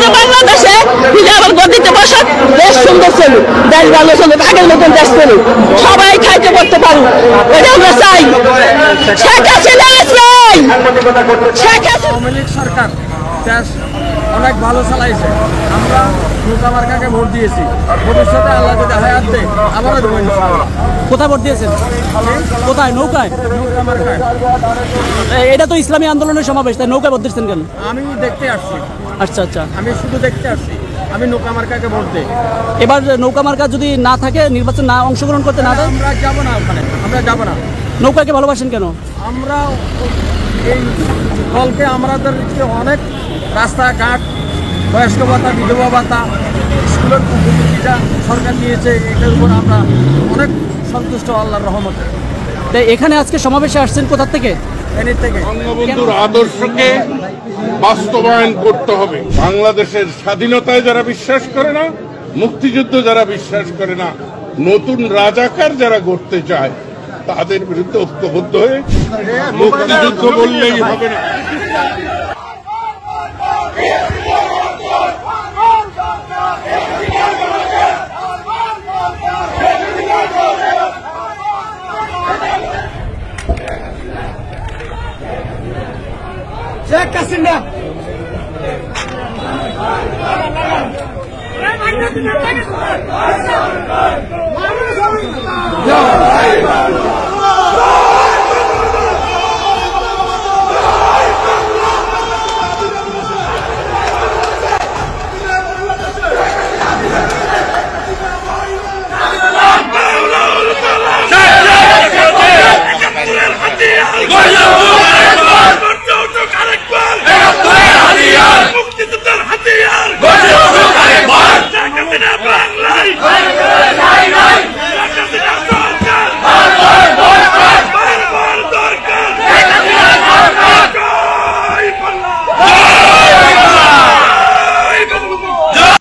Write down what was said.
করে বাংলাদেশে আবার গদিতে বসা দেশ সুন্দর চলুক, দেশ ভালো চলুক, আগের মতন দেশ চলুক, সবাই খাইতে করতে পারুক, এটা আমরা চাই। শেখ হাসিনা চাই, শেখ হাসিনা সরকার দেশ অনেক ভালো চালাইছে। আমরা নৌকা মার্কাকে ভোট দিয়েছি, ভবিষ্যতে আল্লাহ যদি হায়াত দেয় আবারও দেবো ইনশাআল্লাহ। কোথায় ভোট দিয়েছেন? কোথায়? নৌকায়? নৌকা মার্কায়। এটা তো ইসলামী আন্দোলনের সমাবেশ, তাই নৌকায় ভোট দিচ্ছেন কেন? আমি দেখতে আসছি। আচ্ছা আচ্ছা, আমি শুধু দেখতে আসছি, আমি নৌকা মার্কাকে ভোট দিই। এবার নৌকা মার্কা যদি না থাকে, নির্বাচন না অংশগ্রহণ করতে না দেয়, আমরা যাব না ওখানে, আমরা যাব না। নৌকাকে ভালোবাসেন কেন? আমরা এই দলকে আমাদের অনেক রাস্তাঘাট, বয়স্ক ভাতা, বিধবা ভাতা, স্কুলের উপযোগিতা সরকার দিয়েছে, এটার উপর আমরা অনেক সন্তুষ্ট আল্লাহর রহমতে। তাই এখানে আজকে সমাবেশে আসছেন কোথা থেকে? এর থেকে বঙ্গবন্ধুর আদর্শকে বাস্তবায়ন করতে হবে। বাংলাদেশের স্বাধীনতায় যারা বিশ্বাস করে না, মুক্তিযুদ্ধ যারা বিশ্বাস করে না, নতুন রাজাকার যারা গড়তে চায়, তাদের বিরুদ্ধে ঐক্যবদ্ধ হয়ে মুক্তিযুদ্ধ বললেই হবে না। শেখ হাসিনা জয় বাংলা।